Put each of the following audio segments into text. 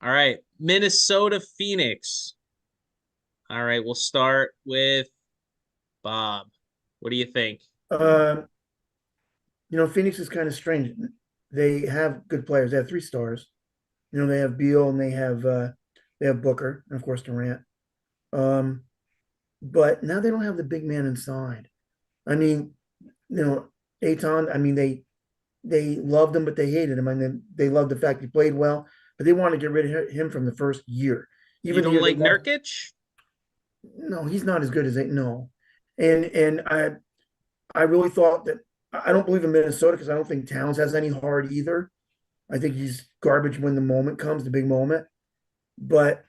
All right. Minnesota Phoenix. All right. We'll start with Bob. What do you think? Um, Phoenix is kind of strange. They have good players. They have three stars. They have Beal and they have Booker and of course Durant. Um, but now they don't have the big man inside. I mean, you know, Aton. I mean, they loved him, but they hated him. I mean, they loved the fact he played well, but they wanted to get rid of him from the first year. You Even the don't year they like lost. Nurkic? No, he's not as good as they no. And I really thought that I don't believe in Minnesota because I don't think Towns has any heart either. I think he's garbage when the moment comes, the big moment. But,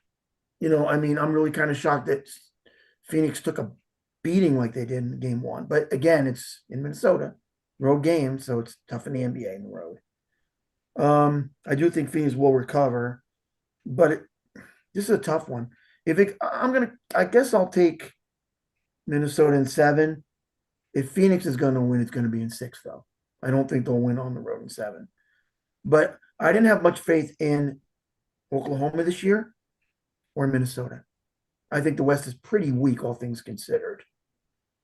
I mean, I'm really kind of shocked that Phoenix took a beating like they did in game one. But again, it's in Minnesota, road game, so it's tough in the NBA in the road. I do think Phoenix will recover, but this is a tough one. I guess I'll take Minnesota in seven. If Phoenix is going to win, it's going to be in six, though. I don't think they'll win on the road in seven. But I didn't have much faith in Oklahoma this year or Minnesota. I think the West is pretty weak, all things considered.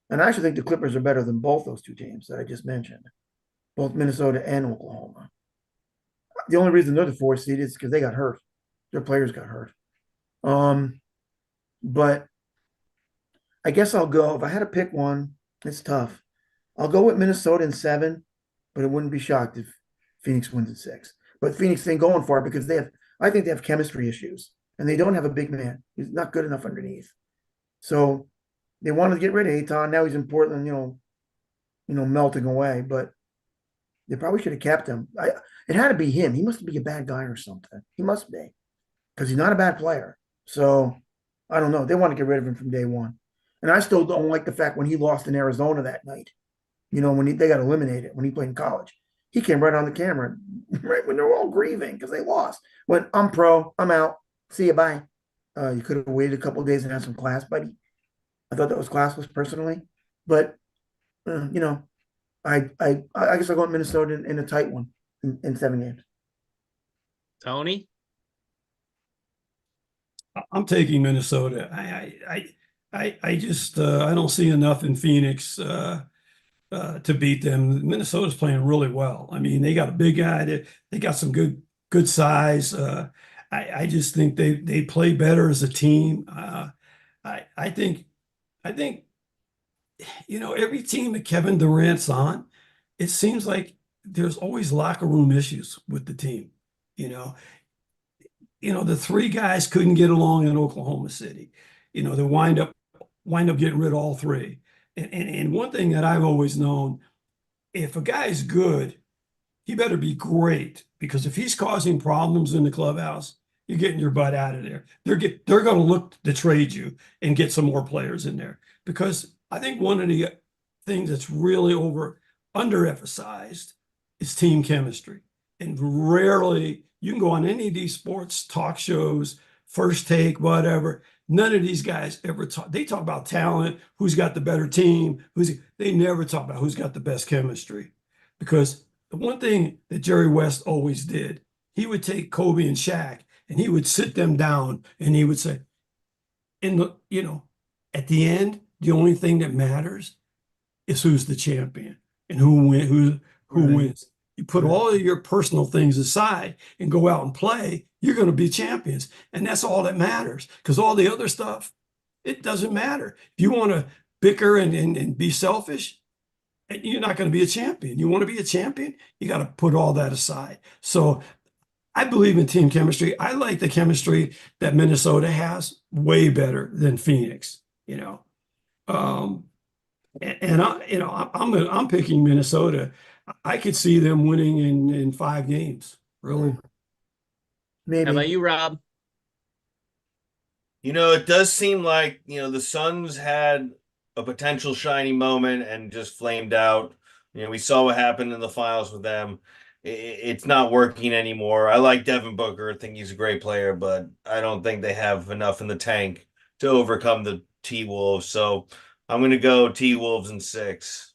And I actually think the Clippers are better than both those two teams that I just mentioned, both Minnesota and Oklahoma. The only reason they're the fourth seed is because they got hurt. Their players got hurt. Um, but I guess I'll go. If I had to pick one, it's tough. I'll go with Minnesota in seven, but I wouldn't be shocked if Phoenix wins in six. But Phoenix ain't going for it because I think they have chemistry issues and they don't have a big man. He's not good enough underneath. So they wanted to get rid of Aton. Now he's in Portland, melting away. But they probably should have kept him. It had to be him. He must be a bad guy or something. He must be because he's not a bad player. So I don't know. They want to get rid of him from day one. And I still don't like the fact when he lost in Arizona that night. They got eliminated when he played in college. He came right on the camera, right when they were all grieving because they lost. Went, I'm pro, I'm out. See you, bye. You could have waited a couple of days and had some class, buddy. I thought that was classless personally, but uh, you know, I guess I'll go with Minnesota in a tight one in seven games. Tony? I'm taking Minnesota. I just I don't see enough in Phoenix to beat them. Minnesota's playing really well. I mean, they got a big guy. They got some good size. I just think they play better as a team. I think I think every team that Kevin Durant's on, it seems like there's always locker room issues with the team. You know, the three guys couldn't get along in Oklahoma City. They wind up getting rid of all three. And one thing that I've always known, if a guy's good, he better be great because if he's causing problems in the clubhouse, you're getting your butt out of there. They're going to look to trade you and get some more players in there because I think one of the things that's really underemphasized is team chemistry. And rarely you can go on any of these sports talk shows, first take, whatever. None of these guys ever talk. They talk about talent, who's got the better team, they never talk about who's got the best chemistry. Because the one thing that Jerry West always did, he would take Kobe and Shaq and he would sit them down and he would say, at the end, the only thing that matters is who's the champion and who Right. wins. You put Right. all of your personal things aside and go out and play, you're going to be champions. And that's all that matters because all the other stuff, it doesn't matter. If you want to bicker and be selfish, you're not going to be a champion. You want to be a champion, you got to put all that aside. So I believe in team chemistry. I like the chemistry that Minnesota has way better than Phoenix, you know. Um, and I'm picking Minnesota. I could see them winning in 5 games, really. Mm, How about maybe. you, Rob? It does seem like, the Suns had a potential shiny moment and just flamed out. We saw what happened in the finals with them. It's not working anymore. I like Devin Booker. I think he's a great player, but I don't think they have enough in the tank to overcome the T-Wolves. So I'm going to go T-Wolves in six.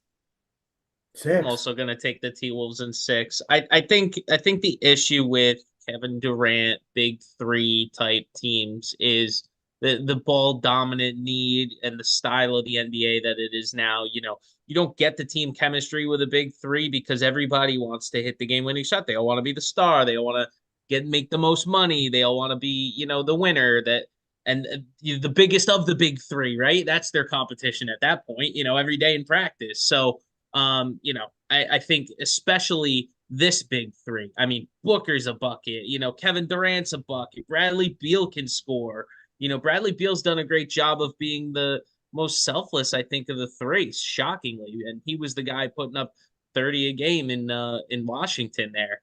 I'm Six. also gonna take the T Wolves in six. I think the issue with Kevin Durant, big three type teams is the ball dominant need and the style of the NBA that it is now. You don't get the team chemistry with a big three because everybody wants to hit the game winning shot. They all want to be the star. They all want to make the most money. They all want to be, the winner that and the biggest of the big three, right? That's their competition at that point, every day in practice. So, I think especially this big three. I mean, Booker's a bucket, Kevin Durant's a bucket, Bradley Beal can score. Bradley Beal's done a great job of being the most selfless, I think, of the three, shockingly. And he was the guy putting up 30 a game in Washington there.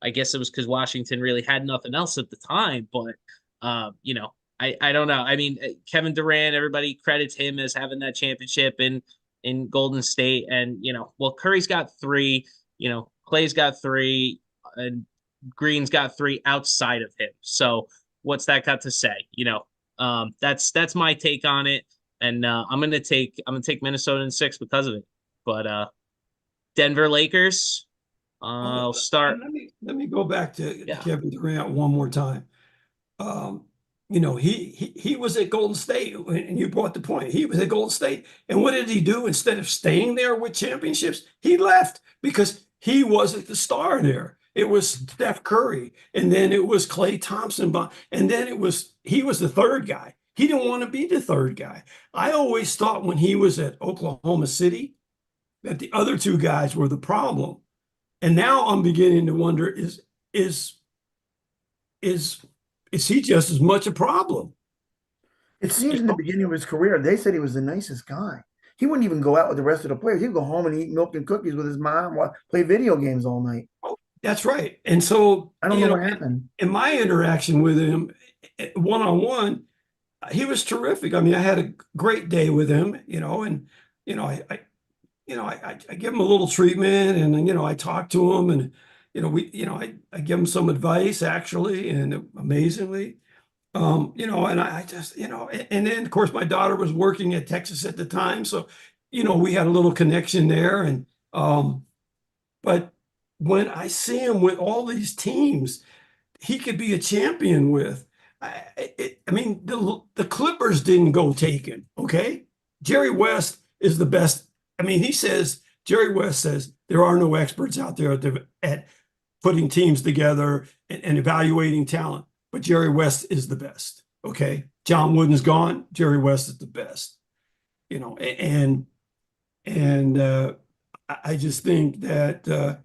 I guess it was because Washington really had nothing else at the time, but I don't know. I mean, Kevin Durant, everybody credits him as having that championship in Golden State. And, well, Curry's got three, Clay's got three, and Green's got three outside of him. So what's that got to say? That's my take on it. And I'm gonna take Minnesota in 6 because of it. But Denver Lakers, I'll start. Let me go back to Yeah. Kevin Durant one more time. He was at Golden State, and you brought the point. He was at Golden State, and what did he do? Instead of staying there with championships, he left because he wasn't the star there. It was Steph Curry, and then it was Klay Thompson, and then he was the third guy. He didn't want to be the third guy. I always thought when he was at Oklahoma City that the other two guys were the problem. And now I'm beginning to wonder, is he just as much a problem? It seems in the beginning of his career, they said he was the nicest guy. He wouldn't even go out with the rest of the players. He'd go home and eat milk and cookies with his mom while play video games all night. Oh, that's right. And so I don't know what happened. In my interaction with him, one-on-one, he was terrific. I mean, I had a great day with him, and I give him a little treatment, and I talk to him, and I give him some advice actually, and amazingly, and I just, and then of course my daughter was working at Texas at the time, so we had a little connection there, and but when I see him with all these teams, he could be a champion with. I mean, the Clippers didn't go taken, okay? Jerry West is the best. I mean, Jerry West says there are no experts out there at putting teams together and evaluating talent, but Jerry West is the best, okay? John Wooden's gone. Jerry West is the best, and I just think that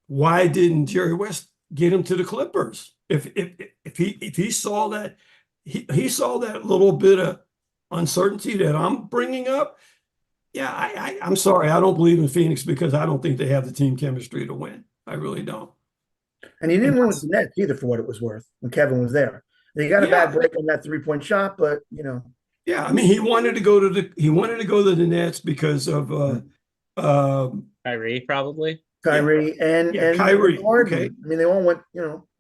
why didn't Jerry West get him to the Clippers? If he saw that he saw that little bit of uncertainty that I'm bringing up, yeah, I'm sorry, I don't believe in Phoenix because I don't think they have the team chemistry to win. I really don't. And he didn't win with the Nets either, for what it was worth, when Kevin was there. He got a bad break on that 3-point shot, but Yeah, I mean, he wanted to go to the Nets because of Kyrie, probably. Kyrie and Kyrie. Harden. Okay. I mean, they all went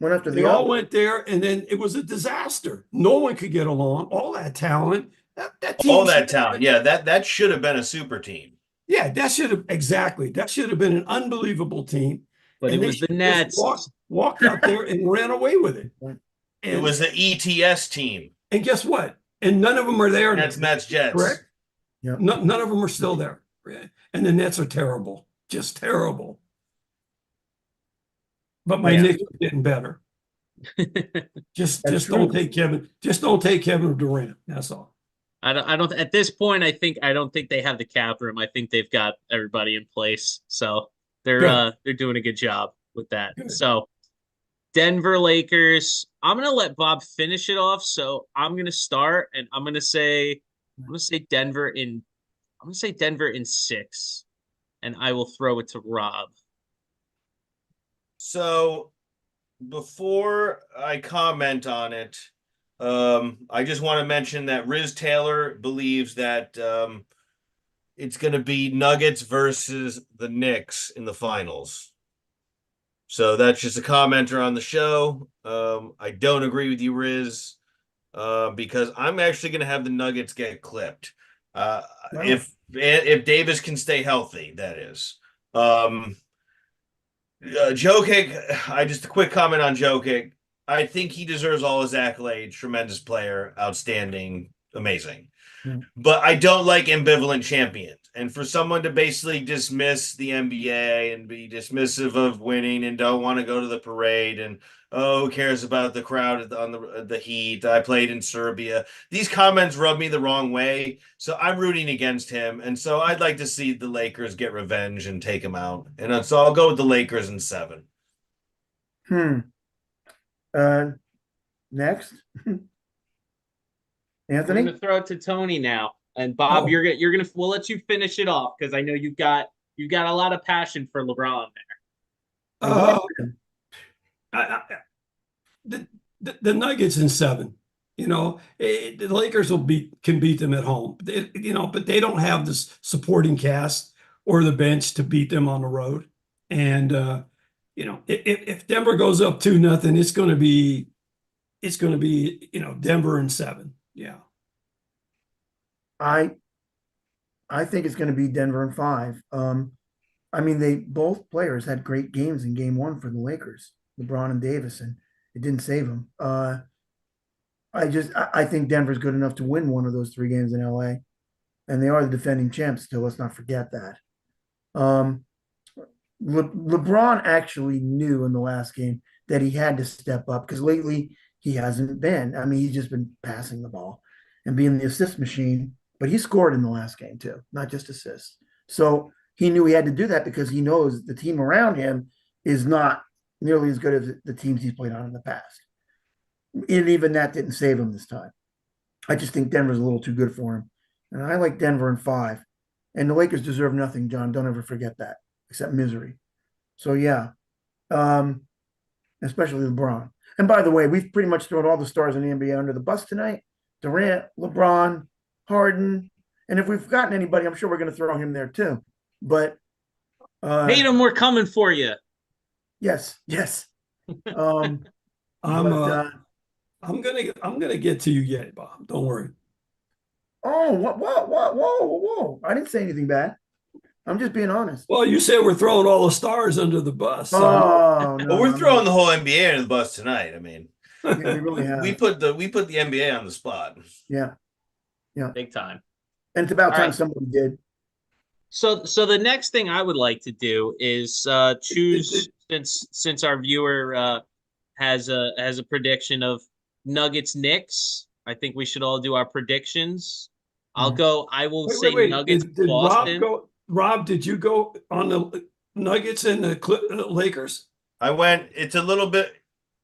after They the all other. went there, and then it was a disaster. No one could get along. All that talent, that team All that talent. Yeah, that should have been a super team. Yeah, that should have been an unbelievable team. But And it was they the Nets. walked out there and ran away with it. It was the ETS team. And guess what? And none of them are there. Nets, Jets. Correct? Yeah. None of them are still there. And the Nets are terrible. Just terrible. But my Knicks are getting better. Just don't take Kevin. Just don't take Kevin Durant. That's all. I don't at this point I don't think they have the cap room. I think they've got everybody in place. So they're doing a good job with that. Good. So Denver Lakers. I'm gonna let Bob finish it off. So I'm gonna start and I'm gonna say Denver in 6. And I will throw it to Rob. So before I comment on it, I just want to mention that Riz Taylor believes that it's going to be Nuggets versus the Knicks in the finals. So that's just a commenter on the show. I don't agree with you, Riz, because I'm actually going to have the Nuggets get clipped. If Davis can stay healthy, that is. Jokic, I just a quick comment on Jokic. I think he deserves all his accolades. Tremendous player, outstanding, amazing. Yeah. But I don't like ambivalent champions. And for someone to basically dismiss the NBA and be dismissive of winning and don't want to go to the parade and who cares about the crowd on the Heat? I played in Serbia. These comments rub me the wrong way, so I'm rooting against him. And so I'd like to see the Lakers get revenge and take him out. And so I'll go with the Lakers in 7. Hmm. Next, We're Anthony. gonna throw it to Tony now, and Bob, Oh. you're gonna we'll let you finish it off because I know you've got a lot of passion for LeBron there. Uh, I, I, the Nuggets in 7. The Lakers can beat them at home. But they don't have this supporting cast or the bench to beat them on the road. And if Denver goes up 2-0, it's going to be Denver in 7. Yeah. I think it's going to be Denver in 5. I mean, they both players had great games in game 1 for the Lakers, LeBron and Davis, and it didn't save them. I think Denver's good enough to win one of those 3 games in LA, and they are the defending champs still. Let's not forget that. LeBron actually knew in the last game that he had to step up because lately he hasn't been. I mean, he's just been passing the ball and being the assist machine, but he scored in the last game too, not just assists. So he knew he had to do that because he knows the team around him is not nearly as good as the teams he's played on in the past. And even that didn't save him this time. I just think Denver's a little too good for him. And I like Denver in 5. And the Lakers deserve nothing, John. Don't ever forget that, except misery. So yeah, especially LeBron. And by the way, we've pretty much thrown all the stars in the NBA under the bus tonight. Durant, LeBron, Harden. And if we've forgotten anybody, I'm sure we're going to throw him there too. But Tatum, we're coming for you. yes. I'm But, I'm gonna get to you yet, Bob. Don't worry. oh, whoa. I didn't say anything bad. I'm just being honest. Well, you said we're throwing all the stars under the bus. So Oh, no. Well, we're no, throwing the whole NBA under the bus tonight. I mean, We really have. we put the NBA on the spot. Yeah. Big time. And it's about All time right. somebody did. So the next thing I would like to do is choose since our viewer has a prediction of Nuggets Knicks. I think we should all do our predictions. I'll go. I will say wait. Nuggets Did Boston. Rob go? Rob, did you go on the Nuggets and the Lakers? I went. It's a little bit.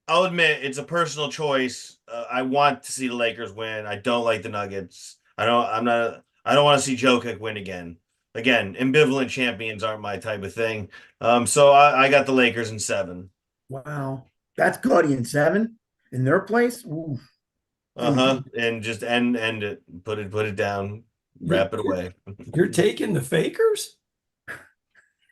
I'll admit it's a personal choice. I want to see the Lakers win. I don't like the Nuggets. I don't. I'm not. I don't want to see Jokic win again. Again, ambivalent champions aren't my type of thing. So I got the Lakers in 7. Wow. That's gaudy in 7 in their place. Ooh. And just end it. Put it down. Wrap it away. You're taking the Fakers?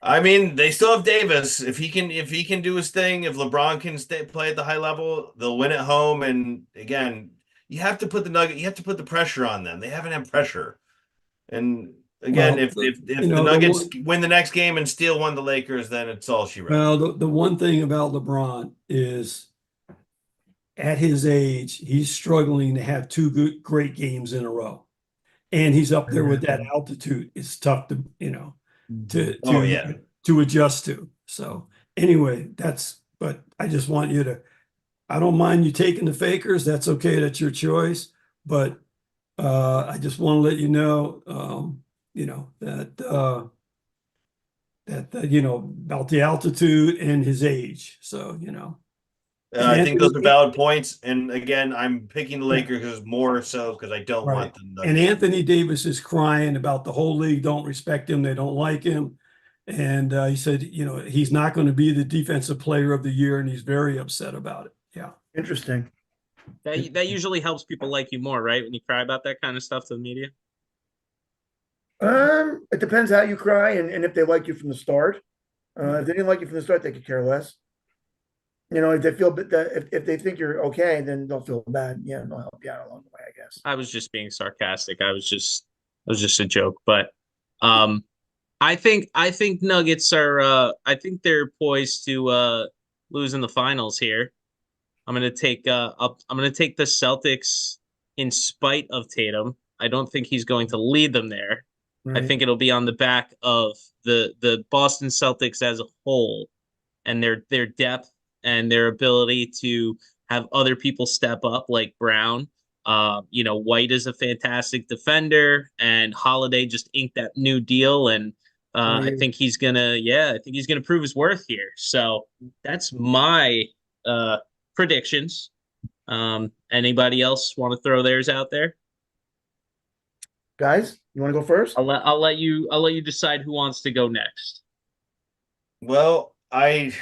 I mean, they still have Davis. If he can do his thing, if LeBron can play at the high level, they'll win at home. And again, you have to put the pressure on them. They haven't had pressure. And again, Well, if the the Nuggets win the next game and steal one of the Lakers, then it's all she wrote. Well, the one thing about LeBron is at his age, he's struggling to have 2 great games in a row. And he's up there with that altitude. It's tough to, to adjust to. So anyway, but I just want you to, I don't mind you taking the Fakers. That's okay. That's your choice. But I just want to let you know, about the altitude and his age. So, I think those are valid points. And again, I'm picking the Lakers more so because I don't want them. And Anthony Davis is crying about the whole league don't respect him. They don't like him. And he said, he's not going to be the defensive player of the year. And he's very upset about it. Yeah. Interesting. That usually helps people like you more, right? When you cry about that kind of stuff to the media. It depends how you cry and if they like you from the start. If they didn't like you from the start, they could care less. If they feel if they think you're okay, then they'll feel bad. Yeah, they'll help you out along the way, I guess. I was just being sarcastic. I was just a joke. But I think Nuggets are I think they're poised to lose in the finals here. I'm gonna take the Celtics in spite of Tatum. I don't think he's going to lead them there. I Right. think it'll be on the back of the Boston Celtics as a whole and their depth and their ability to have other people step up like Brown. White is a fantastic defender, and Holiday just inked that new deal, and I Right. think I think he's gonna prove his worth here. So that's my uh, predictions. Anybody else want to throw theirs out there? Guys, you want to go first? I'll let you decide who wants to go next. Well, I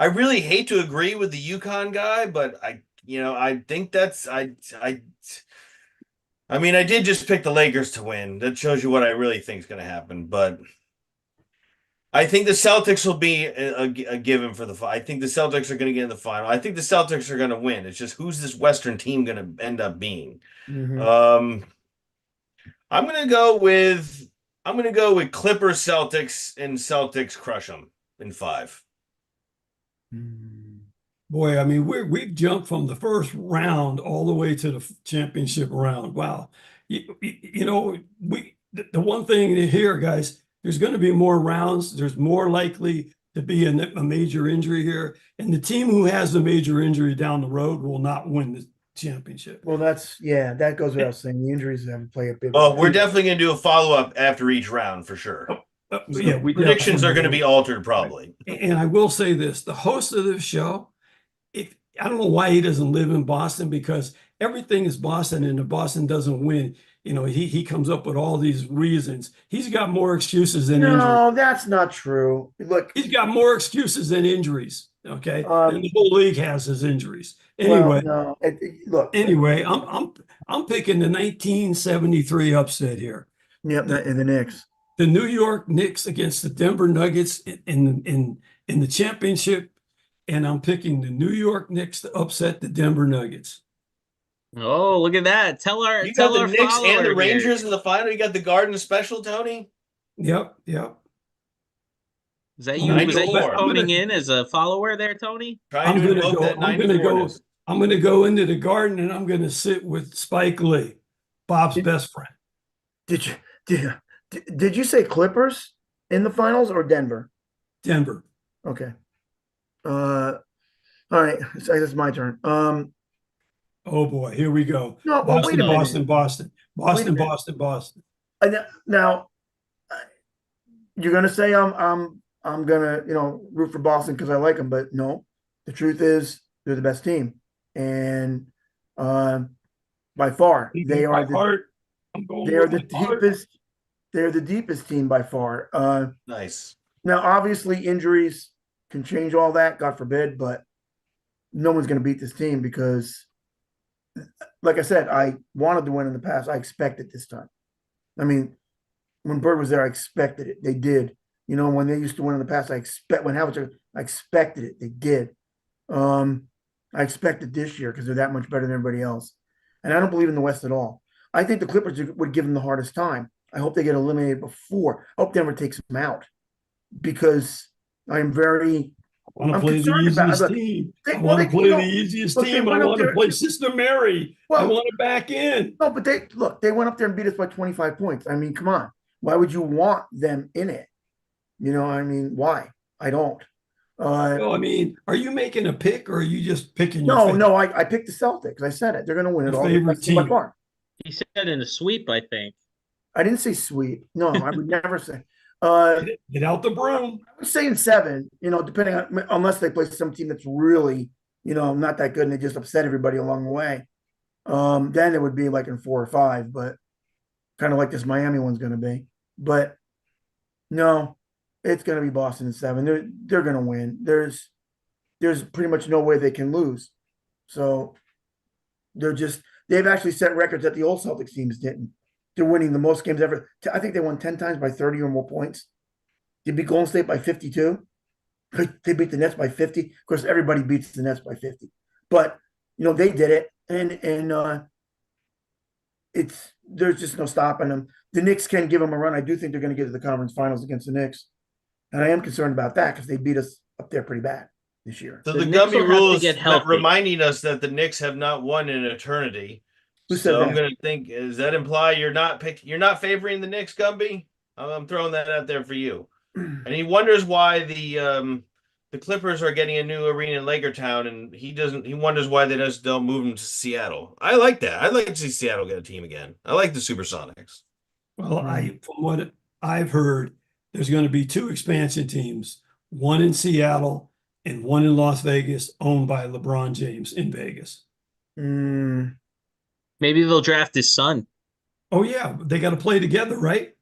really hate to agree with the UConn guy, but I think I mean, I did just pick the Lakers to win. That shows you what I really think is going to happen. But I think the Celtics will be a given for the final. I think the Celtics are going to get in the final. I think the Celtics are going to win. It's just who's this Western team going to end up being? Mhm. I'm going to go with Clippers Celtics and Celtics crush them in 5. Boy, I mean, we've jumped from the first round all the way to the championship round. Wow. The one thing here, guys, there's going to be more rounds. There's more likely to be a major injury here. And the team who has the major injury down the road will not win the championship. Well, that goes without saying. The injuries have play a big. Oh, we're definitely going to do a follow-up after each round for sure. Yeah, we Predictions are definitely going to be altered probably. And I will say this, the host of this show, I don't know why he doesn't live in Boston, because everything is Boston, and if Boston doesn't win, he comes up with all these reasons. He's got more excuses than injuries. No, that's not true. Look, He's got more excuses than injuries. Okay, Um, and the whole league has his injuries. Anyway, well, no. Look, anyway, I'm picking the 1973 upset here. yep, in the Knicks. The New York Knicks against the Denver Nuggets in the championship, and I'm picking the New York Knicks to upset the Denver Nuggets. Oh, look at that! You got the Knicks and follower the here. Rangers in the final. You got the Garden special, Tony. Yep. Is that you? Was that you 94. phoning in as a follower there, Tony? Trying to invoke that I'm gonna go 94-ness. I'm gonna go into the Garden, and I'm gonna sit with Spike Lee, Bob's best friend. Did you did you say Clippers in the finals or Denver? Denver. Okay. All right. So it's my turn. Oh boy, here we go. No, well, wait a minute. Boston. Now, you're gonna say I'm gonna root for Boston because I like them, but no, the truth is they're the best team, and by far they are the deepest. They're the deepest team by far. Nice. Now, obviously, injuries can change all that, God forbid, but no one's going to beat this team because, like I said, I wanted to win in the past. I expect it this time. I mean, when Bird was there, I expected it. They did. When they used to win in the past, I expected it. They did. I expected this year because they're that much better than everybody else. And I don't believe in the West at all. I think the Clippers would give them the hardest time. I hope they get eliminated before. I hope Denver takes them out because I am very. I want to I'm play the concerned about easiest it. Look, team. they- I well, want to they- play you know, the easiest look, they team. I went up want to there- play Sister Mary. I Well- want it back in. No, but they went up there and beat us by 25 points. I mean, come on. Why would you want them in it? I mean, why? I don't. Well, I mean, are you making a pick, or are you just picking your No, favorite? no, I picked the Celtics. I said it. They're going to win it Your all. favorite That's by team. far. He said in a sweep, I think. I didn't say sweep. No, I would never say. Get out the broom. I was saying 7, depending on, unless they play some team that's really, not that good and they just upset everybody along the way. Then it would be like in 4 or 5, but kind of like this Miami one's going to be. But no, it's going to be Boston in 7. They're going to win. There's pretty much no way they can lose. So they've actually set records that the old Celtics teams didn't. They're winning the most games ever. I think they won 10 times by 30 or more points. They beat Golden State by 52. They beat the Nets by 50. Of course, everybody beats the Nets by 50. But they did it, and there's just no stopping them. The Knicks can give them a run. I do think they're going to get to the conference finals against the Knicks, and I am concerned about that because they beat us up there pretty bad this year. So The the Knicks Gumby will have to rules get healthy. reminding us that the Knicks have not won in eternity. Who said So I'm that? going to think, does that imply you're not favoring the Knicks, Gumby? I'm throwing that out there for you. And he wonders why the Clippers are getting a new arena in Lakertown, and he wonders why they just don't move them to Seattle. I like that. I'd like to see Seattle get a team again. I like the Supersonics. Well, from what I've heard, there's going to be 2 expansion teams, one in Seattle and one in Las Vegas, owned by LeBron James in Vegas. Mm, Maybe they'll draft his son. Oh yeah, they got to play together, right?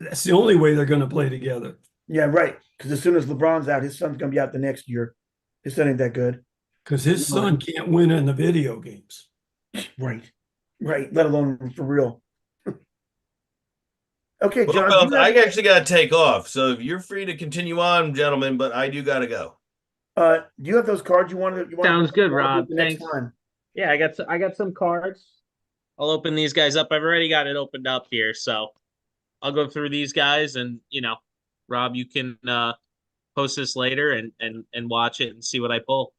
That's the only way they're going to play together. yeah, right. Because as soon as LeBron's out, his son's going to be out the next year. His son ain't that good. Because his son can't win in the video games. Right. Right. Let alone for real. Okay, John. Well, do you I have- actually got to take off, so you're free to continue on, gentlemen. But I do got to go. do you have those cards you wanted? Sounds good, I'll do it Rob. the next Thanks. time. Yeah, I got some cards. I'll open these guys up. I've already got it opened up here, so I'll go through these guys, and Rob, you can post this later and watch it and see what I pull.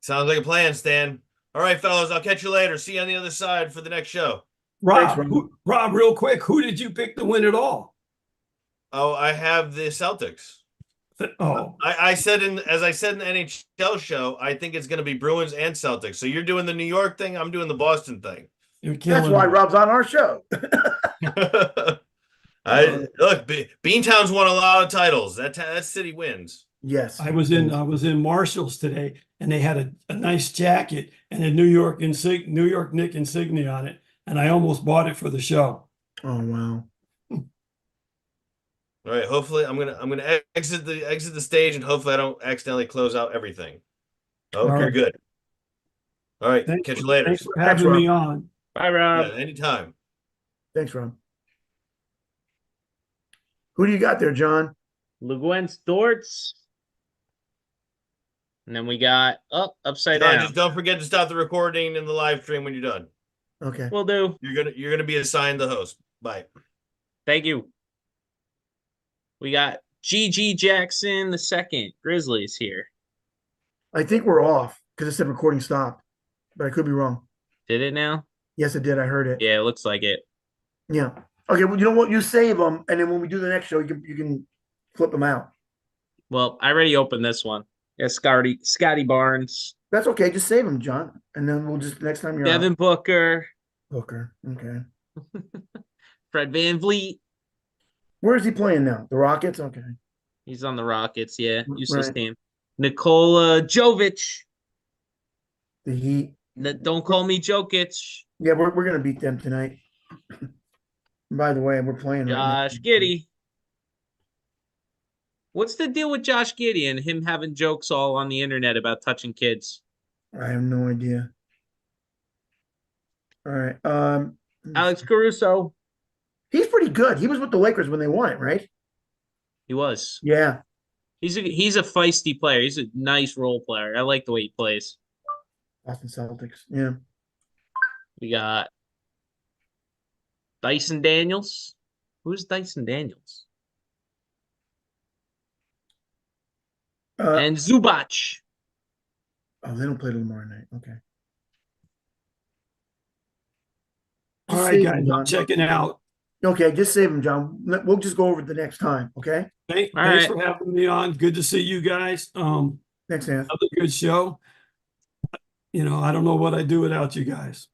Sounds like a plan, Stan. All right, fellas, I'll catch you later. See you on the other side for the next show. Rob, Thanks, Rob. Rob, real quick, who did you pick to win it all? Oh, I have the Celtics. Oh, I said as I said in the NHL show, I think it's going to be Bruins and Celtics. So you're doing the New York thing, I'm doing the Boston thing. you're That's killing why me. Rob's on our show. Look, Beantown's won a lot of titles. That city wins. Yes. I was in Marshall's today, and they had a nice jacket and a New York Knick insignia on it, and I almost bought it for the show. Oh wow. All right. Hopefully, I'm gonna exit the stage, and hopefully, I don't accidentally close out everything. Oh, All you're right. good. All right. Thanks Catch you later. Thanks for Thanks, having me Rob. on. Bye, Rob. Yeah, anytime. Thanks, Rob. Who do you got there, John? Luguentz Dortz. And then we got upside John, down. just don't forget to stop the recording and the live stream when you're done. Okay. Will do. You're gonna be assigned the host. Bye. Thank you. We got GG Jackson the second, Grizzlies here. I think we're off because it said recording stopped, but I could be wrong. Did it now? Yes, it did. I heard it. Yeah, it looks like it. Yeah. Okay. Well, you know what? You save them, and then when we do the next show, you can flip them out. Well, I already opened this one. Yeah, Scotty Barnes, That's okay. Just save them, John, and then we'll just next time you're Devin out. Booker, Booker. Okay. Fred VanVleet. Where is he playing now? The Rockets. Okay. He's on the Rockets. Yeah, useless Right. team. Nikola Jovic. The Heat. Don't call me Jokic. Yeah, we're gonna beat them tonight. By the way, we're playing. right now. Josh Giddey. What's the deal with Josh Giddey and him having jokes all on the internet about touching kids? I have no idea. All right. Alex Caruso. He's pretty good. He was with the Lakers when they won it, right? He was. Yeah. He's a feisty player. He's a nice role player. I like the way he plays. Boston Celtics. Yeah. We got Dyson Daniels. Who's Dyson Daniels? And Zubac. Oh, they don't play tomorrow night. Okay. All Just right, save guys, them, I'm John. checking out. Okay, just save them, John. We'll just go over it the next time. Okay. Thanks right. for having me on. Good to see you guys. Thanks, Anth. Another good show. I don't know what I'd do without you guys.